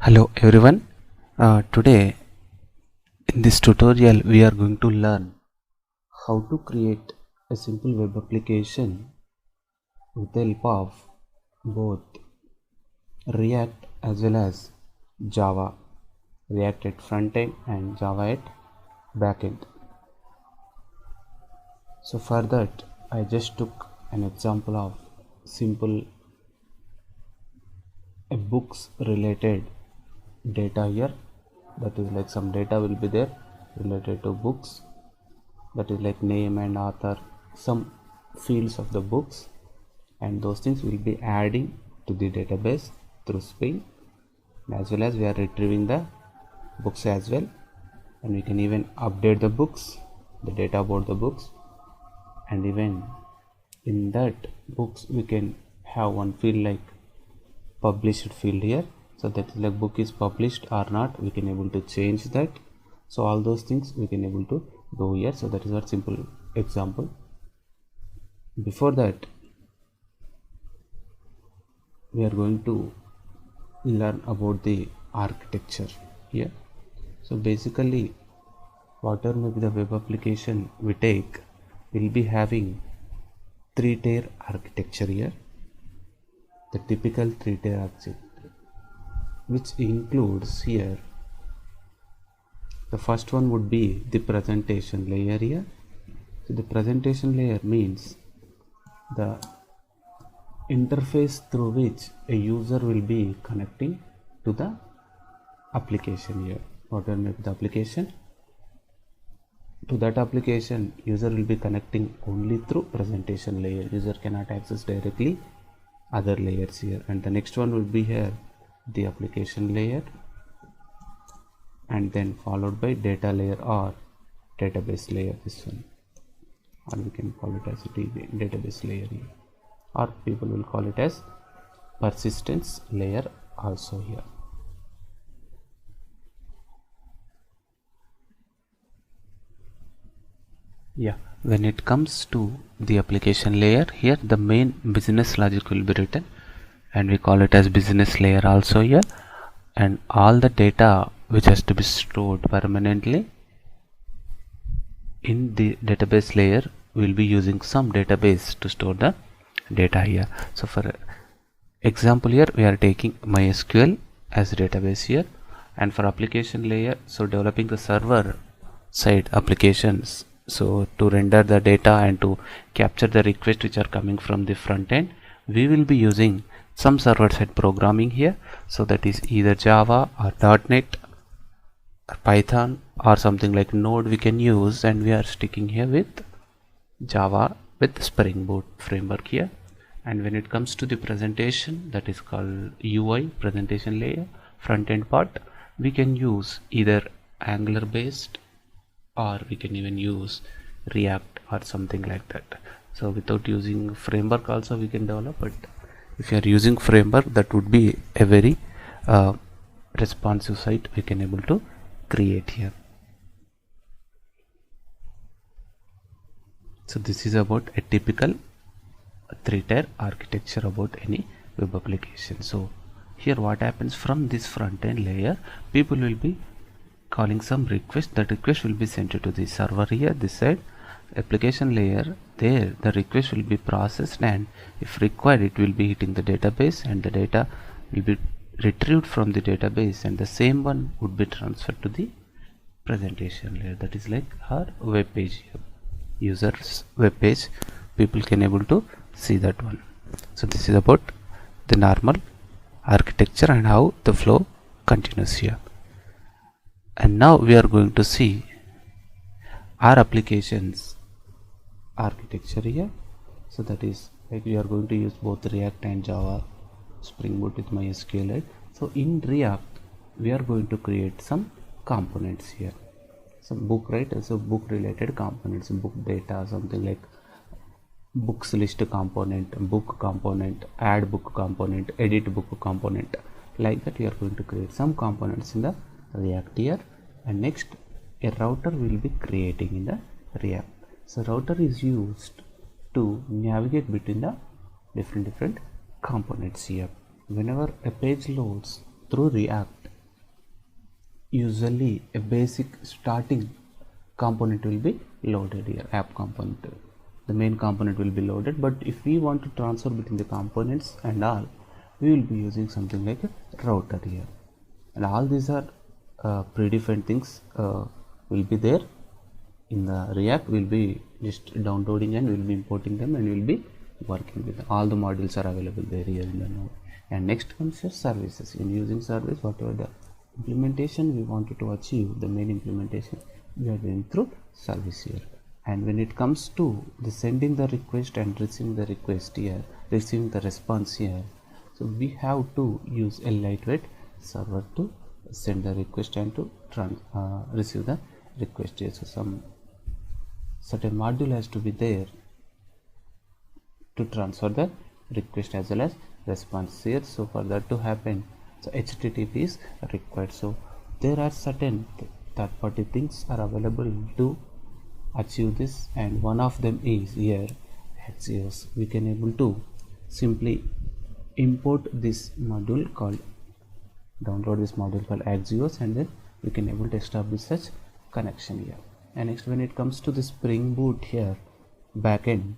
Hello everyone. Today in this tutorial we are going to learn how to create a simple web application with the help of both React as well as Java. React at front end and Java at back end. So for that I just took an example of simple books related data here. That is like some data will be there related to books, that is like name and author, some fields of the books, and those things will be adding to the database through Spring, as well as we are retrieving the books as well, and we can even update the books, the data about the books, and even in that books we can have one field like published field here. So that is like book is published or not, we can able to change that. So all those things we can able to do here. So that is our simple example. Before that we are going to learn about the architecture here. So basically whatever may be the web application we take will be having 3-tier architecture here, the typical 3-tier architecture, which includes here the first one would be the presentation layer here. So the presentation layer means the interface through which a user will be connecting to the application here. Whatever may be the application, to that application user will be connecting only through presentation layer. User cannot access directly other layers here. And the next one will be here the application layer, and then followed by data layer or database layer, this one, or we can call it as a database layer here, or people will call it as persistence layer also here. When it comes to the application layer, here the main business logic will be written, and we call it as business layer also here, and all the data which has to be stored permanently in the database layer will be using some database to store the data here. So for example here we are taking MySQL as database here, and for application layer, so developing the server side applications, so to render the data and to capture the requests which are coming from the front end, we will be using some server side programming here. So that is either Java or .NET or Python or something like Node we can use, and we are sticking here with Java with Spring Boot framework here. And when it comes to the presentation, that is called UI, presentation layer, front end part, we can use either Angular based, or we can even use React or something like that. So without using framework also we can develop, but if you are using framework, that would be a very responsive site we can able to create here. So this is about a typical 3-tier architecture about any web application. So here what happens, from this front end layer people will be calling some request. That request will be sent to the server here, this side application layer. There the request will be processed, and if required it will be hitting the database, and the data will be retrieved from the database, and the same one would be transferred to the presentation layer. That is like our web page here, users web page, people can able to see that one. So this is about the normal architecture and how the flow continues here. And now we are going to see our applications architecture here. So that is like we are going to use both React and Java, Spring Boot with MySQL. So in React we are going to create some components here, some book, right? So book related components, book data, something like books list component, book component, add book component, edit book component, like that we are going to create some components in the React here. And next a router will be creating in the React. So router is used to navigate between the different components here. Whenever a page loads through React, usually a basic starting component will be loaded here, app component. The main component will be loaded, but if we want to transfer between the components and all, we will be using something like a router here. And all these are predefined things will be there in the React. Will be just downloading and will be importing them and will be working with them. All the modules are available there here in the node. And next comes your services. In using service, whatever the implementation we wanted to achieve, the main implementation we are doing through service here. And when it comes to the sending the request and receiving the request here, receiving the response here, so we have to use a lightweight server to send the request and to receive the request here. So some certain module has to be there to transfer the request as well as response here. So for that to happen, so HTTP is required. So there are certain third-party things are available to achieve this, and one of them is here Axios. We can able to simply import this module called, download this module called Axios, and then we can able to establish such connection here. And next, when it comes to the Spring Boot here backend,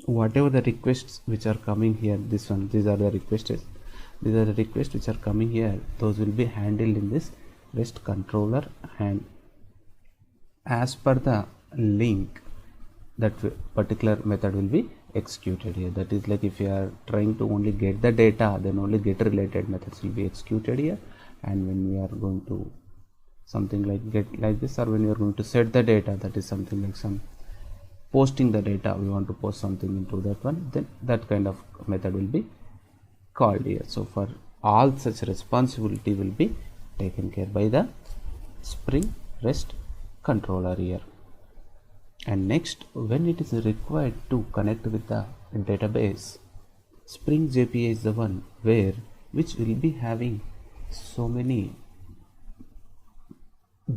whatever the requests which are coming here, these are the requests which are coming here, those will be handled in this REST controller, and as per the link, that particular method will be executed here. That is like if you are trying to only get the data, then only get related methods will be executed here. And when we are going to something like get like this, or when you are going to set the data, that is something like some posting the data, we want to post something into that one, then that kind of method will be called here. So for all such responsibility will be taken care by the Spring REST controller here. And next, when it is required to connect with the database, Spring JPA is the one which will be having so many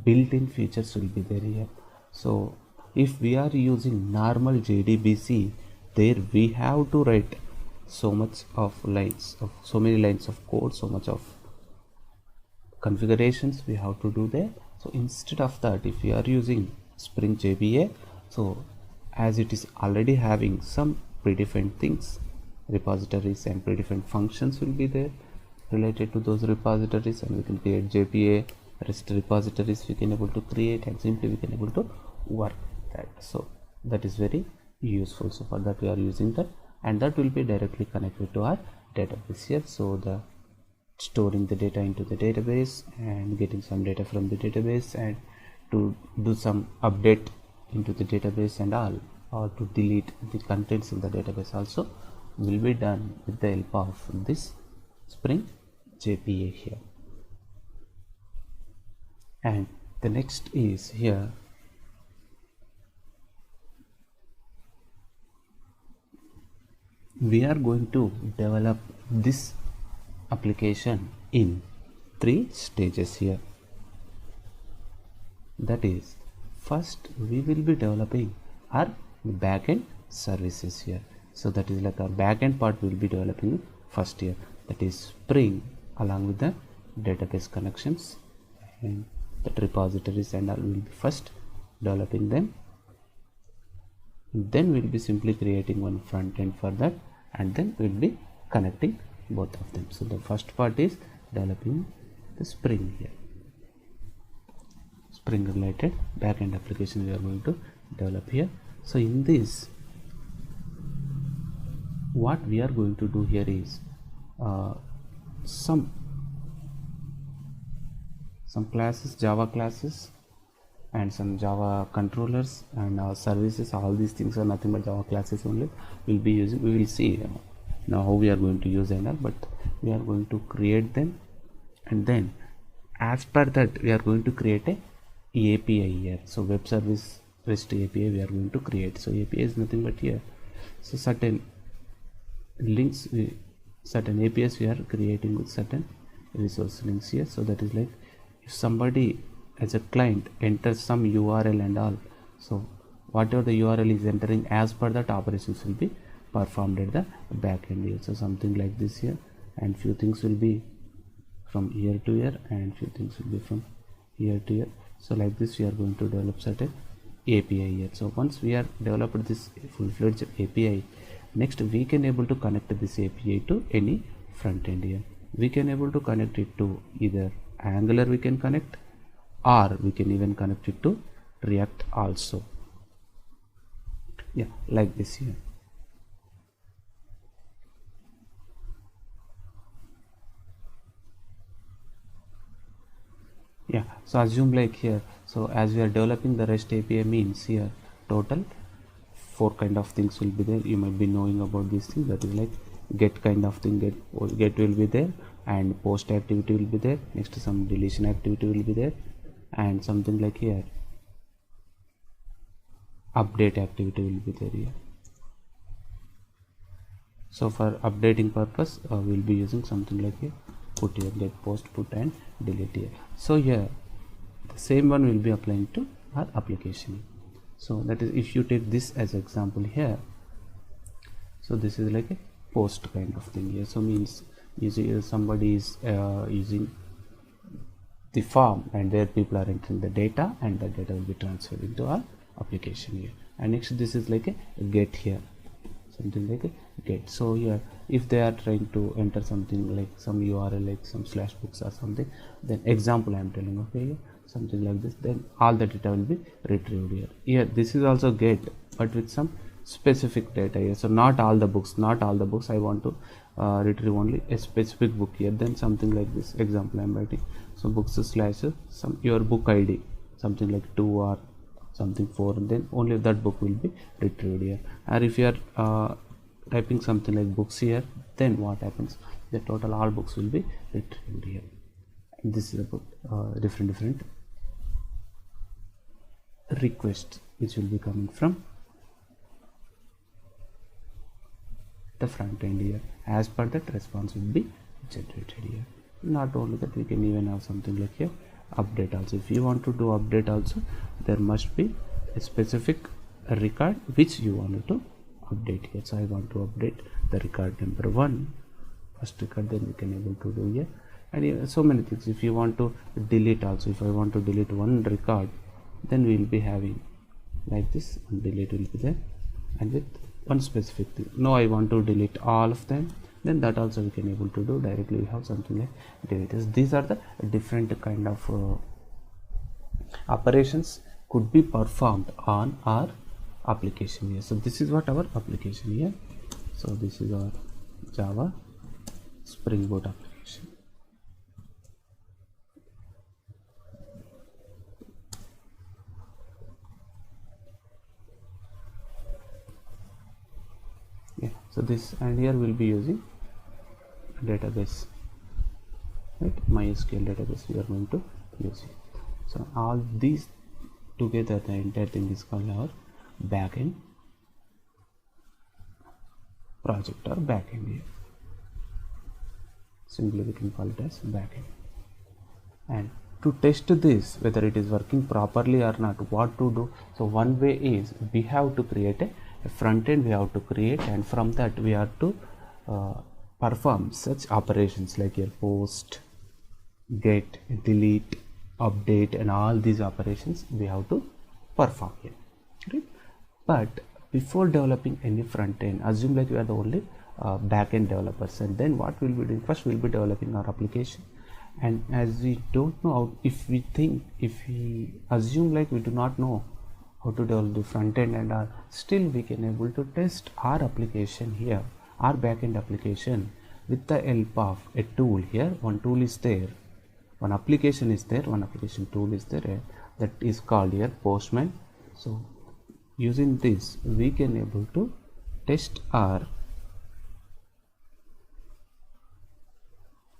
built-in features will be there here. So if we are using normal JDBC, there we have to write so many lines of code, so much of configurations we have to do there. So instead of that, if we are using Spring JPA, so as it is already having some predefined things, repositories and predefined functions will be there related to those repositories, and we can create JPA REST repositories we can able to create, and simply we can able to work that. So that is very useful. So for that we are using that, and that will be directly connected to our database here. So the storing the data into the database and getting some data from the database, and to do some update into the database and all, or to delete the contents in the database also will be done with the help of this Spring JPA here. And the next is here we are going to develop this application in 3 stages here. That is, first we will be developing our backend services here. So that is like our backend part we will be developing first here, that is Spring along with the database connections and the repositories and all. We will be first developing them, then we will be simply creating one front end for that, and then we will be connecting both of them. So the first part is developing the Spring here, Spring related backend application we are going to develop here. So in this, what we are going to do here is some classes, Java classes and some Java controllers and services. All these things are nothing but Java classes only we'll be using. We will see now how we are going to use them, but we are going to create them, and then as per that we are going to create a API here. So web service REST API we are going to create. So API is nothing but here, so certain links, certain APIs we are creating with certain resource links here. So that is like if somebody as a client enters some URL and all, so whatever the URL is entering, as per that operations will be performed at the back end here. So something like this here, and few things will be from here to here, and few things will be from here to here. So like this we are going to develop certain API here. So once we are developed this full-fledged API, next we can able to connect this API to any front end here. We can able to connect it to either Angular, we can connect, or we can even connect it to React also. Yeah, like this here. Yeah, so assume like here, so as we are developing the REST API, means here total 4 kind of things will be there. You might be knowing about these things, that is like get kind of thing, get will be there, and post activity will be there, next some deletion activity will be there, and something like here update activity will be there here. So for updating purpose we'll be using something like here put here, get, post, put, and delete here. So here the same one will be applying to our application. So that is, if you take this as example here, so this is like a post kind of thing here. So means somebody is using the form, and there people are entering the data, and the data will be transferred into our application here. And next this is like a get here, something like a get. So here if they are trying to enter something like some URL like some /books or something, then example I am telling, okay, here, something like this, then all the data will be retrieved here. Here this is also get, but with some specific data here. So not all the books, I want to retrieve only a specific book here. Then something like this example I am writing, so books / some your book ID, something like 2 or something 4, and then only that book will be retrieved here. Or if you are typing something like books here, then what happens, the total all books will be retrieved here. And this is about different requests which will be coming from the front end here. As per that, response will be generated here. Not only that, we can even have something like here update also. If you want to do update also, there must be a specific record which you wanted to update here. So I want to update the record number 1, first record, then we can able to do here. And so many things. If you want to delete also, if I want to delete one record, then we will be having like this, and delete will be there, and with one specific thing. No, I want to delete all of them, then that also we can able to do directly. We have something like delete. These are the different kind of operations could be performed on our application here. So this is what our application here. So this is our Java Spring Boot application. Yeah, so this, and here we'll be using database, right? MySQL database we are going to use it. So all these together, the entire thing is called our backend project or backend here. Simply we can call it as backend. And to test this whether it is working properly or not, what to do? So one way is we have to create a front end, we have to create, and from that we have to perform such operations like your post, get, delete, update, and all these operations we have to perform here, right? But before developing any front end, assume like we are the only backend developers, and then what we'll be doing, first we'll be developing our application. And as we don't know how, if we assume like we do not know how to develop the front end, and still we can able to test our application here, our backend application, with the help of a tool here. One tool is there, one application is there, one application tool is there, that is called here Postman. So using this we can able to test our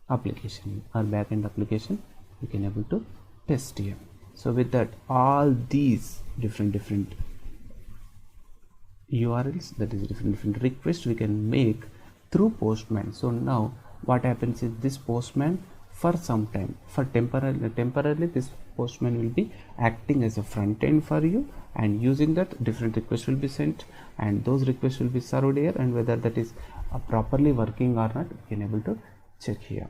application, our backend application we can able to test here. So with that, all these different URLs, that is different requests we can make through Postman. So now what happens is this Postman, for some time, for temporarily this Postman will be acting as a front end for you, and using that different requests will be sent, and those requests will be served here, and whether that is properly working or not we can able to check here.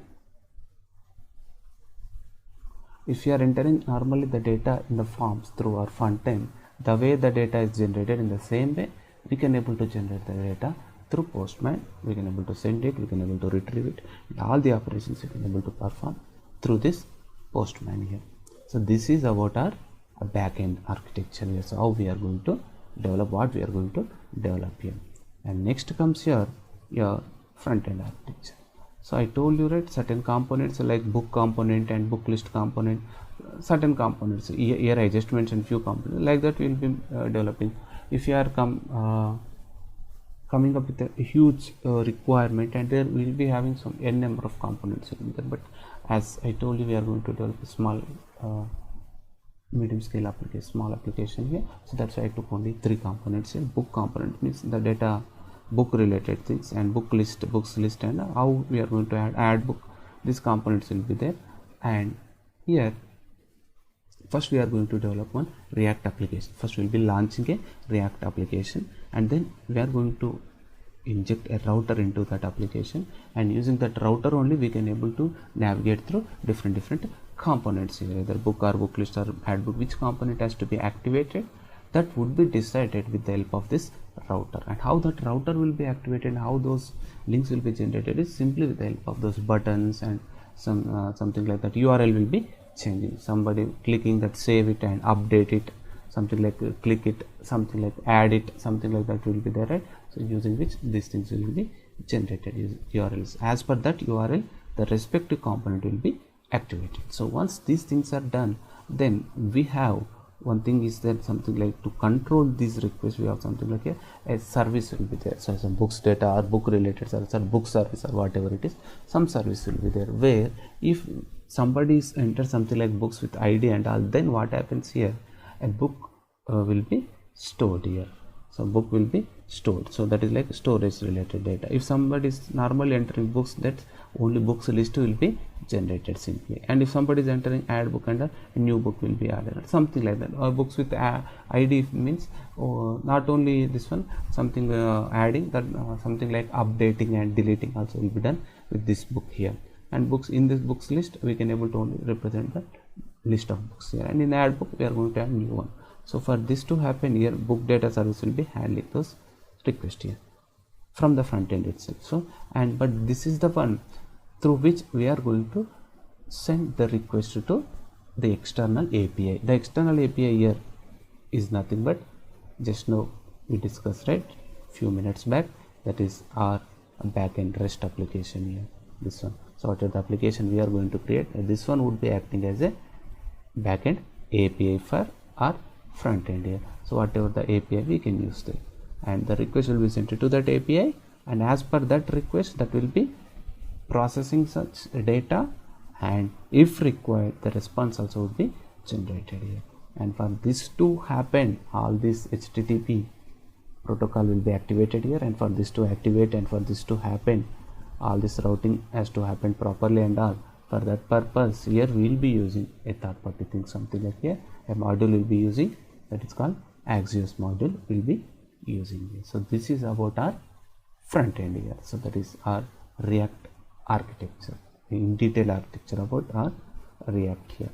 if you are entering normally the data in the forms through our front end, the way the data is generated, in the same way we can able to generate the data through Postman. We can able to send it, we can able to retrieve it, and all the operations we can able to perform through this Postman here. So this is about our backend architecture here. So how we are going to develop, what we are going to develop here. And next comes here your front end architecture. So I told you, right, certain components like book component and book list component, certain components here I just mentioned few components like that we will be developing. If you are coming up with a huge requirement, and there will be having some n number of components in there, but as I told you, we are going to develop a small medium scale application, small application here. So that's why I took only 3 components here. Book component means the data book related things, and book list, books list, and how we are going to add book. These components will be there. And here first we are going to develop one React application. First we will be launching a React application, and then we are going to inject a router into that application, and using that router only we can able to navigate through different components here, either book or book list or add book. Which component has to be activated, that would be decided with the help of this router. And how that router will be activated, how those links will be generated, is simply with the help of those buttons and something like that. URL will be changing, somebody clicking that, save it and update it, something like click it, something like add it, something like that will be there, right? So using which these things will be generated using URLs. As per that URL, the respective component will be activated. So once these things are done, then we have one thing is that something like to control these requests, we have something like a service will be there. So some books data or book related service or book service or whatever it is, some service will be there, where if somebody is enter something like books with ID and all, then what happens here, a book will be stored here. So book will be stored, so that is like storage related data. If somebody is normally entering books, that only books list will be generated simply, and if somebody is entering add book, and a new book will be added, something like that. Or books with ID means not only this one, something adding that, something like updating and deleting also will be done with this book here. And books in this books list, we can able to only represent the list of books here, and in add book we are going to add new one. So for this to happen here, book data service will be handling those requests here from the front end itself. So but this is the one through which we are going to send the request to the external API. The external API here is nothing but just now we discussed, right, few minutes back, that is our backend REST application here, this one. So what is the application we are going to create? This one would be acting as a backend API for our front end here. So whatever the API we can use there, and the request will be sent to that API, and as per that request, that will be processing such data, and if required the response also would be generated here. And for this to happen, all this HTTP protocol will be activated here, and for this to activate and for this to happen, all this routing has to happen properly, and all. For that purpose, here we will be using a third party thing, something like here a module will be using, that is called Axios module will be using this. So this is about our front end here. So that is our React architecture, in detail architecture about our React here.